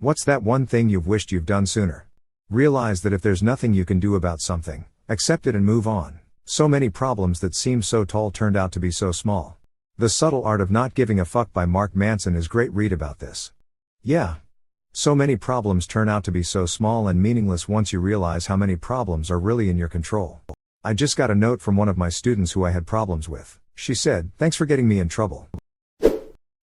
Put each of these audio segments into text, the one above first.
What's that one thing you've wished you've done sooner? Realize that if there's nothing you can do about something, accept it and move on. So many problems that seem so tall turned out to be so small. The Subtle Art of Not Giving a Fuck by Mark Manson is great read about this. Yeah. So many problems turn out to be so small and meaningless once you realize how many problems are really in your control. I just got a note from one of my students who I had problems with. She said, "Thanks for getting me in trouble.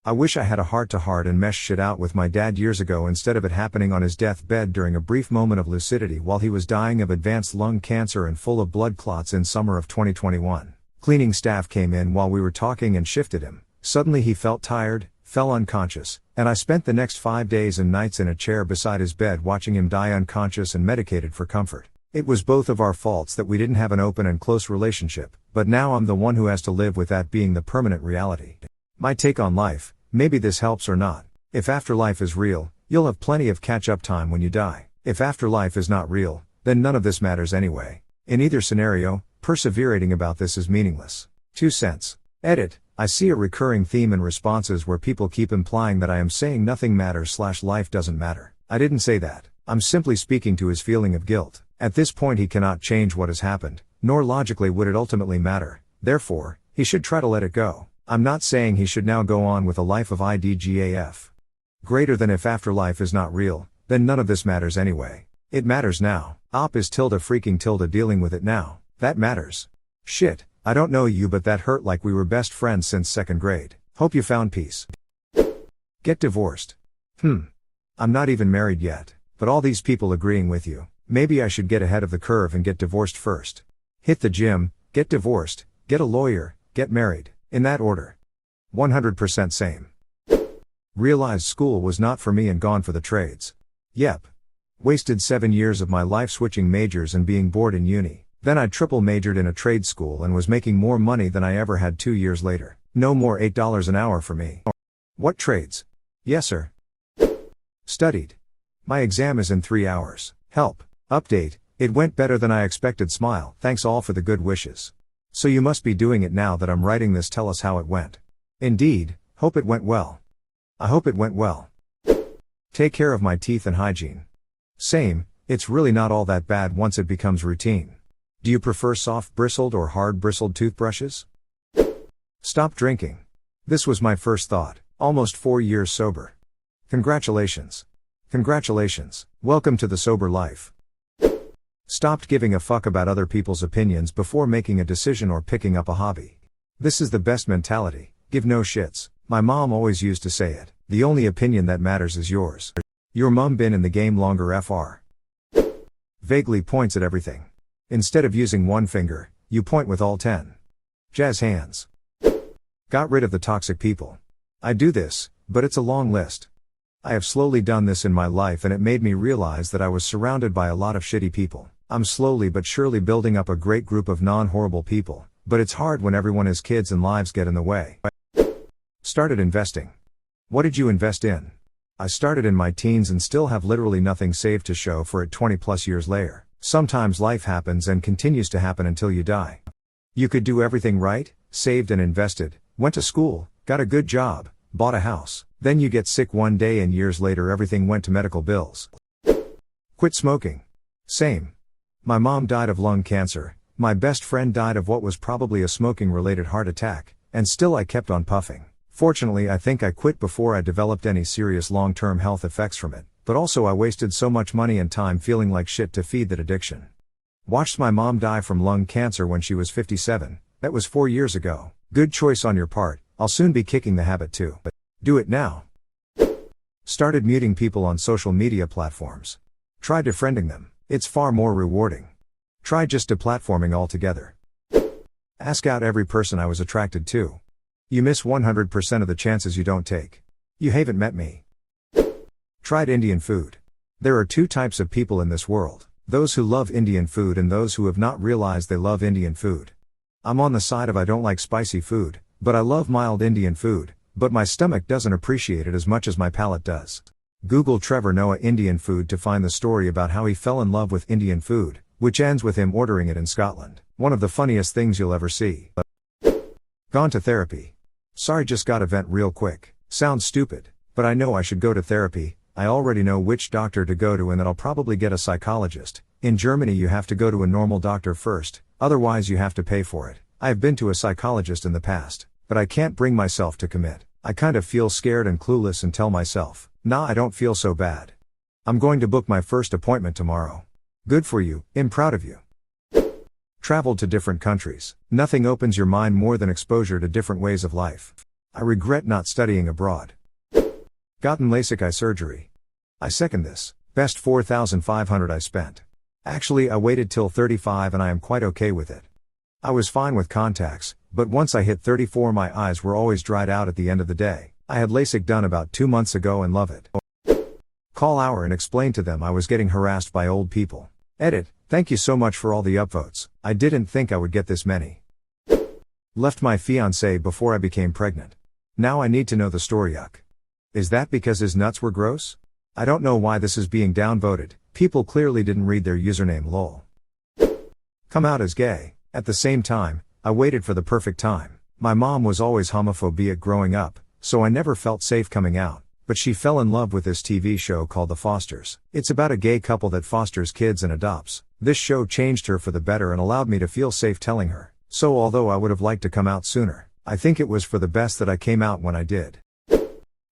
I wish I had a heart-to-heart and meshed shit out with my dad years ago instead of it happening on his deathbed during a brief moment of lucidity while he was dying of advanced lung cancer and full of blood clots in summer of 2021. Cleaning staff came in while we were talking and shifted him. Suddenly he felt tired, fell unconscious, and I spent the next 5 days and nights in a chair beside his bed watching him die unconscious and medicated for comfort. It was both of our faults that we didn't have an open and close relationship, but now I'm the one who has to live with that being the permanent reality. My take on life, maybe this helps or not. If afterlife is real, you'll have plenty of catch-up time when you die. If afterlife is not real, then none of this matters anyway. In either scenario, perseverating about this is meaningless. 2 cents. Edit. I see a recurring theme in responses where people keep implying that I am saying nothing matters/life doesn't matter. I didn't say that. I'm simply speaking to his feeling of guilt. At this point he cannot change what has happened, nor logically would it ultimately matter. Therefore, he should try to let it go. I'm not saying he should now go on with a life of IDGAF. Greater than if afterlife is not real, then none of this matters anyway. It matters now. Op is tilde dealing with it now. That matters. Shit, I don't know you but that hurt like we were best friends since 2nd grade. Hope you found peace. Get divorced. I'm not even married yet, but all these people agreeing with you. Maybe I should get ahead of the curve and get divorced first. Hit the gym, get divorced, get a lawyer, get married. In that order. 100% same. Realized school was not for me and gone for the trades. Yep. Wasted 7 years of my life switching majors and being bored in uni. Then I triple majored in a trade school and was making more money than I ever had 2 years later. No more $8 an hour for me. What trades? Yes sir. Studied. My exam is in 3 hours. Help. Update. It went better than I expected. Smile. Thanks all for the good wishes. So you must be doing it now that I'm writing this. Tell us how it went. Indeed, hope it went well. I hope it went well. Take care of my teeth and hygiene. Same, it's really not all that bad once it becomes routine. Do you prefer soft bristled or hard bristled toothbrushes? Stop drinking. This was my first thought, almost 4 years sober. Congratulations. Congratulations, welcome to the sober life. Stopped giving a fuck about other people's opinions before making a decision or picking up a hobby. This is the best mentality, give no shits. My mom always used to say it, the only opinion that matters is yours. Your mom been in the game longer fr. Vaguely points at everything. Instead of using one finger, you point with all 10. Jazz hands. Got rid of the toxic people. I do this, but it's a long list. I have slowly done this in my life and it made me realize that I was surrounded by a lot of shitty people. I'm slowly but surely building up a great group of non-horrible people, but it's hard when everyone has kids and lives get in the way. Started investing. What did you invest in? I started in my teens and still have literally nothing saved to show for it 20 plus years later. Sometimes life happens and continues to happen until you die. You could do everything right, saved and invested, went to school, got a good job, bought a house, then you get sick one day and years later everything went to medical bills. Quit smoking. Same. My mom died of lung cancer, my best friend died of what was probably a smoking-related heart attack, and still I kept on puffing. Fortunately I think I quit before I developed any serious long-term health effects from it, but also I wasted so much money and time feeling like shit to feed that addiction. Watched my mom die from lung cancer when she was 57, that was 4 years ago. Good choice on your part, I'll soon be kicking the habit too. Do it now. Started muting people on social media platforms. Try defriending them. It's far more rewarding. Try just deplatforming altogether. Ask out every person I was attracted to. You miss 100% of the chances you don't take. You haven't met me. Tried Indian food. There are 2 types of people in this world, those who love Indian food and those who have not realized they love Indian food. I'm on the side of I don't like spicy food, but I love mild Indian food, but my stomach doesn't appreciate it as much as my palate does. Google Trevor Noah Indian food to find the story about how he fell in love with Indian food, which ends with him ordering it in Scotland. One of the funniest things you'll ever see. Gone to therapy. Sorry, just got a vent real quick. Sounds stupid, but I know I should go to therapy. I already know which doctor to go to and that I'll probably get a psychologist. In Germany you have to go to a normal doctor first, otherwise you have to pay for it. I have been to a psychologist in the past, but I can't bring myself to commit. I kind of feel scared and clueless and tell myself, nah, I don't feel so bad. I'm going to book my first appointment tomorrow. Good for you, I'm proud of you. Traveled to different countries. Nothing opens your mind more than exposure to different ways of life. I regret not studying abroad. Gotten LASIK eye surgery. I second this. Best 4,500 I spent. Actually, I waited till 35 and I am quite okay with it. I was fine with contacts, but once I hit 34 my eyes were always dried out at the end of the day. I had LASIK done about 2 months ago and love it. Call our and explain to them I was getting harassed by old people. Edit, thank you so much for all the upvotes. I didn't think I would get this many. Left my fiancé before I became pregnant. Now I need to know the story. Yuck. Is that because his nuts were gross? I don't know why this is being downvoted. People clearly didn't read their username lol. Come out as gay. At the same time, I waited for the perfect time. My mom was always homophobic growing up, so I never felt safe coming out. But she fell in love with this TV show called The Fosters. It's about a gay couple that fosters kids and adopts. This show changed her for the better and allowed me to feel safe telling her. So although I would have liked to come out sooner, I think it was for the best that I came out when I did.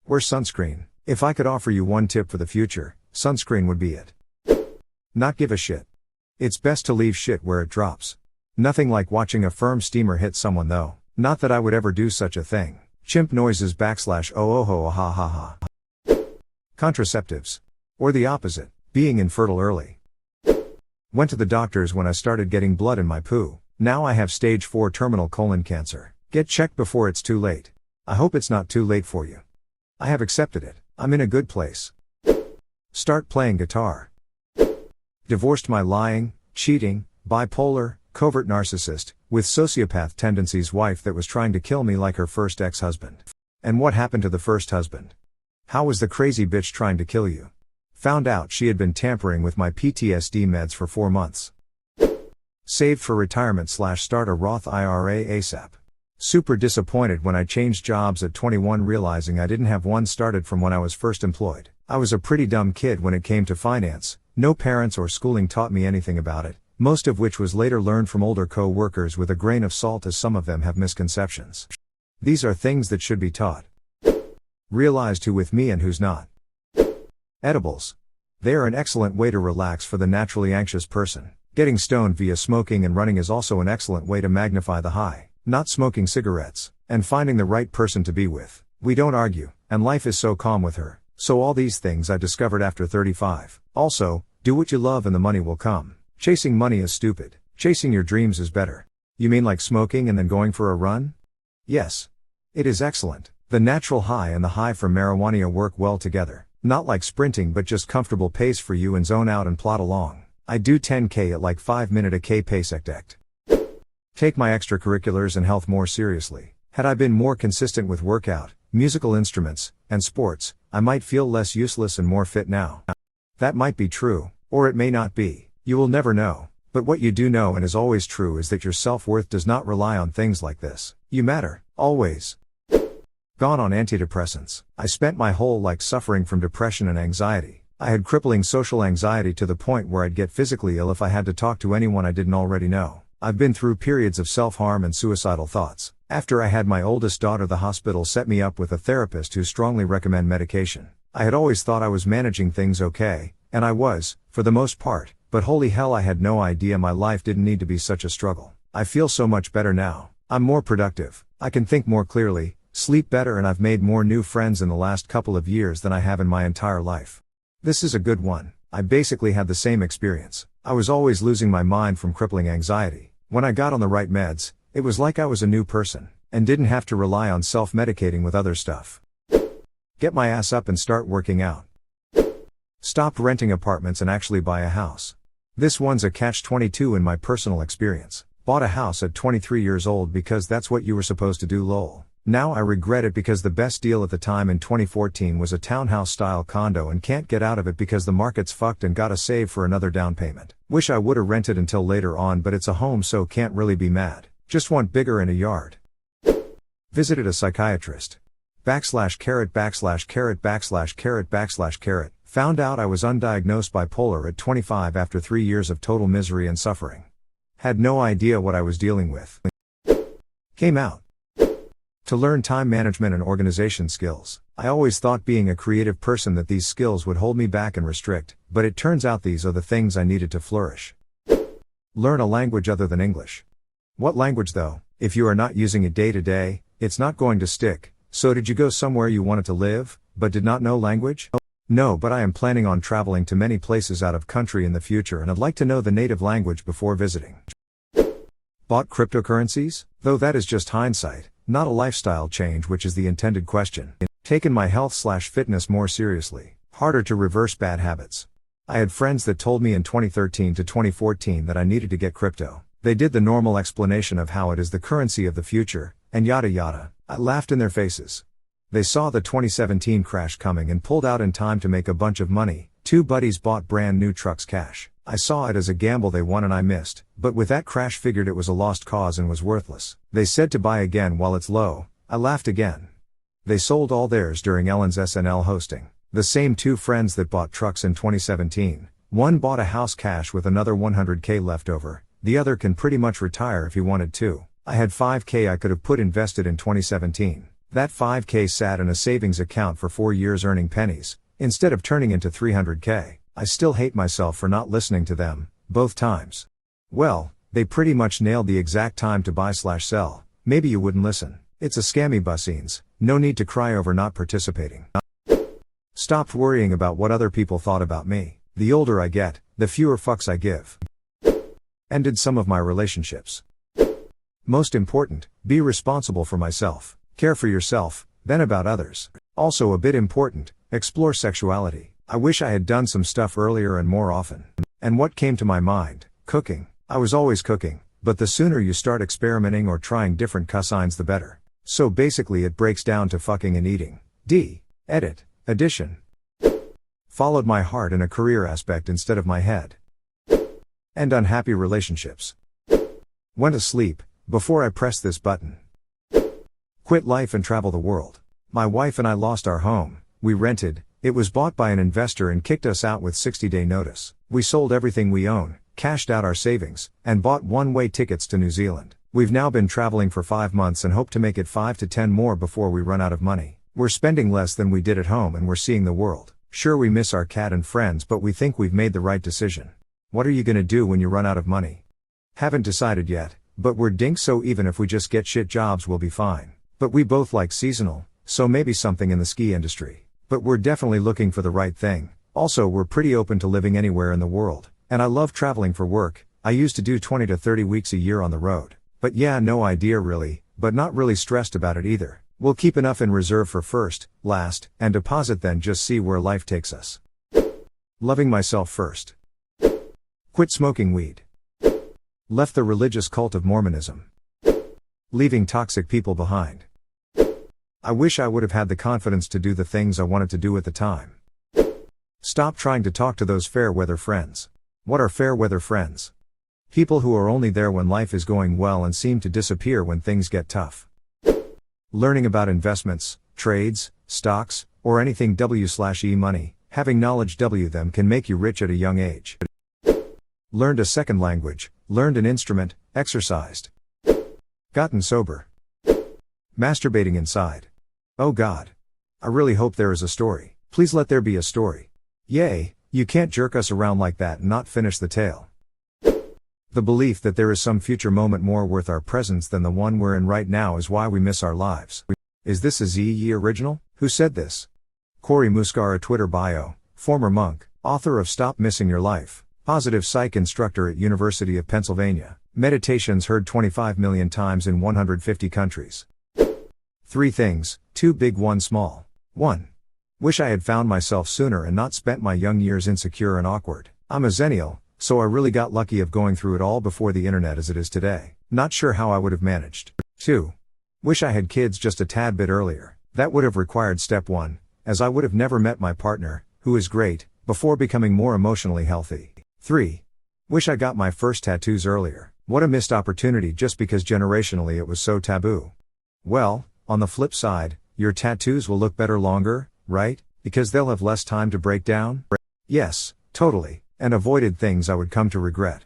Wear sunscreen. If I could offer you one tip for the future, sunscreen would be it. Not give a shit. It's best to leave shit where it drops. Nothing like watching a firm steamer hit someone though. Not that I would ever do such a thing. Chimp noises / oh ho ha ha ha. Contraceptives. Or the opposite, being infertile early. Went to the doctors when I started getting blood in my poo. Now I have stage 4 terminal colon cancer. Get checked before it's too late. I hope it's not too late for you. I have accepted it. I'm in a good place. Start playing guitar. Divorced my lying, cheating, bipolar, covert narcissist, with sociopath tendencies wife that was trying to kill me like her first ex-husband. And what happened to the first husband? How was the crazy bitch trying to kill you? Found out she had been tampering with my PTSD meds for 4 months. Saved for retirement / start a Roth IRA ASAP. Super disappointed when I changed jobs at 21 realizing I didn't have one started from when I was first employed. I was a pretty dumb kid when it came to finance. No parents or schooling taught me anything about it, most of which was later learned from older co-workers with a grain of salt as some of them have misconceptions. These are things that should be taught. Realized who with me and who's not. Edibles. They are an excellent way to relax for the naturally anxious person. Getting stoned via smoking and running is also an excellent way to magnify the high. Not smoking cigarettes, and finding the right person to be with. We don't argue, and life is so calm with her. So all these things I discovered after 35. Also, do what you love and the money will come. Chasing money is stupid. Chasing your dreams is better. You mean like smoking and then going for a run? Yes. It is excellent. The natural high and the high from marijuana work well together. Not like sprinting but just comfortable pace for you and zone out and plod along. I do 10k at like 5 minute a k pace ect. Take my extracurriculars and health more seriously. Had I been more consistent with workout, musical instruments, and sports, I might feel less useless and more fit now. That might be true, or it may not be. You will never know. But what you do know and is always true is that your self-worth does not rely on things like this. You matter, always. Gone on antidepressants. I spent my whole life suffering from depression and anxiety. I had crippling social anxiety to the point where I'd get physically ill if I had to talk to anyone I didn't already know. I've been through periods of self-harm and suicidal thoughts. After I had my oldest daughter, the hospital set me up with a therapist who strongly recommended medication. I had always thought I was managing things okay, and I was, for the most part, but holy hell, I had no idea my life didn't need to be such a struggle. I feel so much better now. I'm more productive. I can think more clearly, sleep better, and I've made more new friends in the last couple of years than I have in my entire life. This is a good one. I basically had the same experience. I was always losing my mind from crippling anxiety. When I got on the right meds, it was like I was a new person, and didn't have to rely on self-medicating with other stuff. Get my ass up and start working out. Stopped renting apartments and actually buy a house. This one's a catch-22 in my personal experience. Bought a house at 23 years old because that's what you were supposed to do lol. Now I regret it because the best deal at the time in 2014 was a townhouse-style condo and can't get out of it because the market's fucked and gotta save for another down payment. Wish I would've rented until later on, but it's a home so can't really be mad. Just want bigger and a yard. Visited a psychiatrist. // Found out I was undiagnosed bipolar at 25 after 3 years of total misery and suffering. Had no idea what I was dealing with. Came out to learn time management and organization skills. I always thought being a creative person that these skills would hold me back and restrict, but it turns out these are the things I needed to flourish. Learn a language other than English. What language though? If you are not using it day to day, it's not going to stick. So did you go somewhere you wanted to live, but did not know language? No, but I am planning on traveling to many places out of country in the future and I'd like to know the native language before visiting. Bought cryptocurrencies? Though that is just hindsight, not a lifestyle change, which is the intended question. Taken my health/fitness more seriously. Harder to reverse bad habits. I had friends that told me in 2013 to 2014 that I needed to get crypto. They did the normal explanation of how it is the currency of the future, and yada yada. I laughed in their faces. They saw the 2017 crash coming and pulled out in time to make a bunch of money. 2 buddies bought brand new trucks cash. I saw it as a gamble they won and I missed, but with that crash figured it was a lost cause and was worthless. They said to buy again while it's low. I laughed again. They sold all theirs during Ellen's SNL hosting. The same 2 friends that bought trucks in 2017. One bought a house cash with another $100K left over. The other can pretty much retire if he wanted to. I had $5K I could have put invested in 2017. That $5K sat in a savings account for 4 years earning pennies, instead of turning into $300K. I still hate myself for not listening to them, both times. Well, they pretty much nailed the exact time to buy/sell. Maybe you wouldn't listen. It's a scammy bussines, no need to cry over not participating. Stopped worrying about what other people thought about me. The older I get, the fewer fucks I give. Ended some of my relationships. Most important, be responsible for myself. Care for yourself, then about others. Also a bit important, explore sexuality. I wish I had done some stuff earlier and more often. And what came to my mind? Cooking. I was always cooking, but the sooner you start experimenting or trying different cuisines the better. So basically it breaks down to fucking and eating. Edit. Addition. Followed my heart in a career aspect instead of my head. And unhappy relationships. Went to sleep before I pressed this button. Quit life and travel the world. My wife and I lost our home. We rented. It was bought by an investor and kicked us out with 60-day notice. We sold everything we own, cashed out our savings, and bought one-way tickets to New Zealand. We've now been traveling for 5 months and hope to make it 5 to 10 more before we run out of money. We're spending less than we did at home and we're seeing the world. Sure, we miss our cat and friends, but we think we've made the right decision. What are you gonna do when you run out of money? Haven't decided yet, but we're dinks, so even if we just get shit jobs we'll be fine. But we both like seasonal, so maybe something in the ski industry. But we're definitely looking for the right thing. Also, we're pretty open to living anywhere in the world. And I love traveling for work. I used to do 20 to 30 weeks a year on the road. But yeah, no idea really, but not really stressed about it either. We'll keep enough in reserve for first, last, and deposit, then just see where life takes us. Loving myself first. Quit smoking weed. Left the religious cult of Mormonism. Leaving toxic people behind. I wish I would have had the confidence to do the things I wanted to do at the time. Stop trying to talk to those fair weather friends. What are fair weather friends? People who are only there when life is going well and seem to disappear when things get tough. Learning about investments, trades, stocks, or anything W/E money, having knowledge them can make you rich at a young age. Learned a second language, learned an instrument, exercised. Gotten sober. Masturbating inside. Oh God. I really hope there is a story. Please let there be a story. Yay, you can't jerk us around like that and not finish the tale. The belief that there is some future moment more worth our presence than the one we're in right now is why we miss our lives. Is this a ZE original? Who said this? Cory Muscara, Twitter bio, former monk, author of Stop Missing Your Life, positive psych instructor at University of Pennsylvania, meditations heard 25 million times in 150 countries. 3 things, 2 big, 1 small. 1. Wish I had found myself sooner and not spent my young years insecure and awkward. I'm a Zennial, so I really got lucky of going through it all before the internet as it is today. Not sure how I would have managed. 2. Wish I had kids just a tad bit earlier. That would have required step 1, as I would have never met my partner, who is great, before becoming more emotionally healthy. 3. Wish I got my first tattoos earlier. What a missed opportunity just because generationally it was so taboo. Well, on the flip side, your tattoos will look better longer, right? Because they'll have less time to break down? Yes, totally, and avoided things I would come to regret.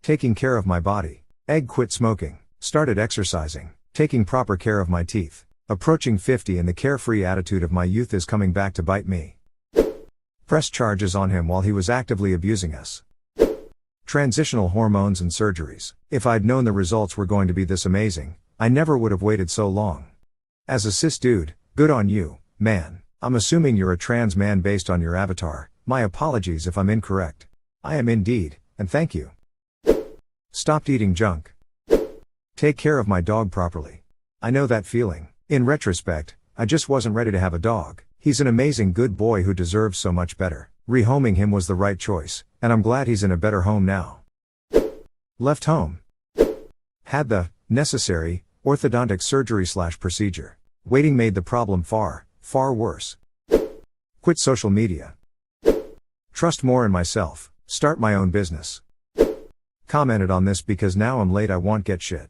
Taking care of my body. Quit smoking. Started exercising. Taking proper care of my teeth. Approaching 50 and the carefree attitude of my youth is coming back to bite me. Pressed charges on him while he was actively abusing us. Transitional hormones and surgeries. If I'd known the results were going to be this amazing, I never would have waited so long. As a cis dude, good on you, man. I'm assuming you're a trans man based on your avatar. My apologies if I'm incorrect. I am indeed, and thank you. Stopped eating junk. Take care of my dog properly. I know that feeling. In retrospect, I just wasn't ready to have a dog. He's an amazing good boy who deserves so much better. Rehoming him was the right choice, and I'm glad he's in a better home now. Left home. Had the necessary orthodontic surgery/procedure. Waiting made the problem far worse. Quit social media. Trust more in myself. Start my own business. Commented on this because now I'm late, I won't get shit.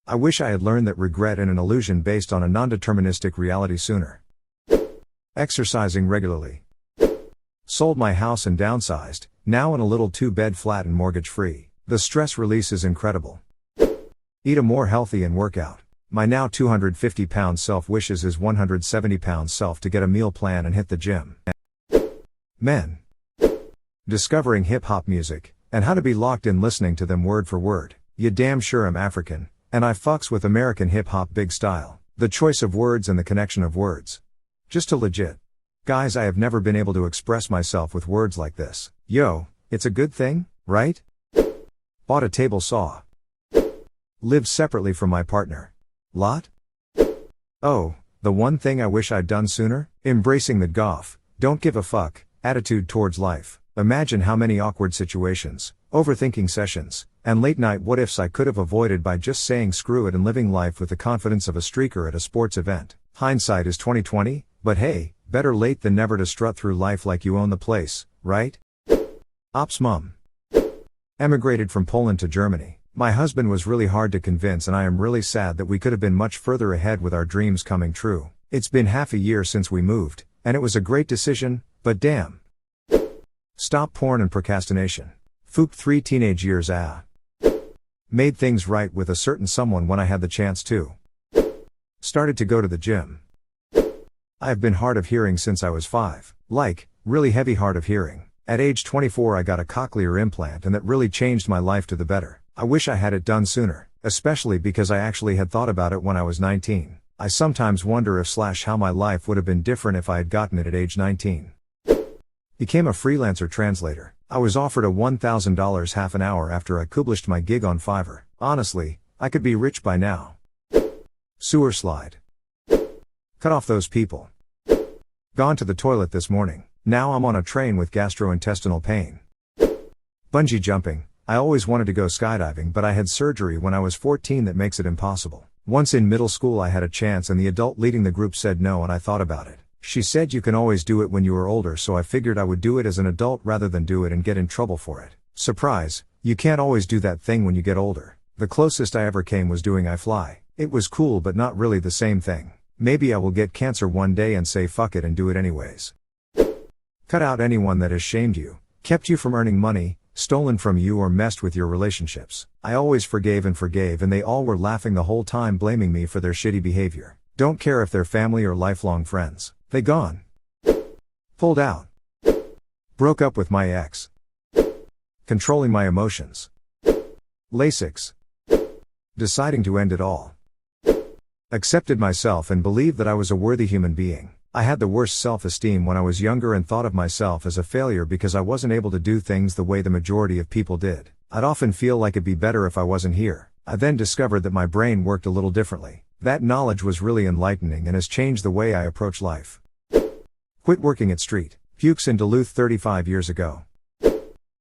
I wish I had learned that regret is an illusion based on a non-deterministic reality sooner. Exercising regularly. Sold my house and downsized, now in a little 2-bed flat and mortgage free. The stress release is incredible. Eat a more healthy and work out. My now 250-pound self wishes his 170-pound self to get a meal plan and hit the gym. Men. Discovering hip-hop music, and how to be locked in listening to them word for word. You damn sure am African, and I fucks with American hip-hop big style. The choice of words and the connection of words. Just to legit. Guys, I have never been able to express myself with words like this. Yo, it's a good thing, right? Bought a table saw. Lived separately from my partner. Lot? Oh, the one thing I wish I'd done sooner? Embracing the goff, don't give a fuck, attitude towards life. Imagine how many awkward situations, overthinking sessions, and late night what ifs I could have avoided by just saying screw it and living life with the confidence of a streaker at a sports event. Hindsight is 20/20, but hey, better late than never to strut through life like you own the place, right? Ops mum. Emigrated from Poland to Germany. My husband was really hard to convince and I am really sad that we could have been much further ahead with our dreams coming true. It's been half a year since we moved, and it was a great decision, but damn. Stop porn and procrastination. Fooped 3 teenage years. Made things right with a certain someone when I had the chance to. Started to go to the gym. I have been hard of hearing since I was 5. Like, really heavy hard of hearing. At age 24 I got a cochlear implant and that really changed my life to the better. I wish I had it done sooner, especially because I actually had thought about it when I was 19. I sometimes wonder if / how my life would have been different if I had gotten it at age 19. Became a freelancer translator. I was offered a $1,000 half an hour after I published my gig on Fiverr. Honestly, I could be rich by now. Sewer slide. Cut off those people. Gone to the toilet this morning. Now I'm on a train with gastrointestinal pain. Bungee jumping. I always wanted to go skydiving but I had surgery when I was 14 that makes it impossible. Once in middle school I had a chance and the adult leading the group said no and I thought about it. She said you can always do it when you are older, so I figured I would do it as an adult rather than do it and get in trouble for it. Surprise, you can't always do that thing when you get older. The closest I ever came was doing I Fly. It was cool but not really the same thing. Maybe I will get cancer one day and say fuck it and do it anyways. Cut out anyone that has shamed you, kept you from earning money, stolen from you or messed with your relationships. I always forgave and they all were laughing the whole time blaming me for their shitty behavior. Don't care if they're family or lifelong friends. They gone. Pulled out. Broke up with my ex. Controlling my emotions. Lasix. Deciding to end it all. Accepted myself and believed that I was a worthy human being. I had the worst self-esteem when I was younger and thought of myself as a failure because I wasn't able to do things the way the majority of people did. I'd often feel like it'd be better if I wasn't here. I then discovered that my brain worked a little differently. That knowledge was really enlightening and has changed the way I approach life. Quit working at street. Pukes in Duluth 35 years ago.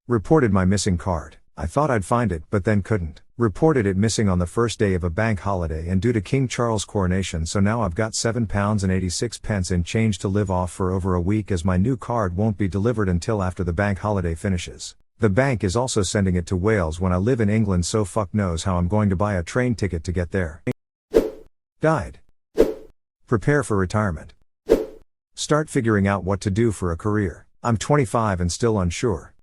Reported my missing card. I thought I'd find it but then couldn't. Reported it missing on the first day of a bank holiday and due to King Charles' coronation, so now I've got £7.86 in change to live off for over a week as my new card won't be delivered until after the bank holiday finishes. The bank is also sending it to Wales when I live in England, so fuck knows how I'm going to buy a train ticket to get there. Died. Prepare for retirement. Start figuring out what to do for a career. I'm 25 and still unsure.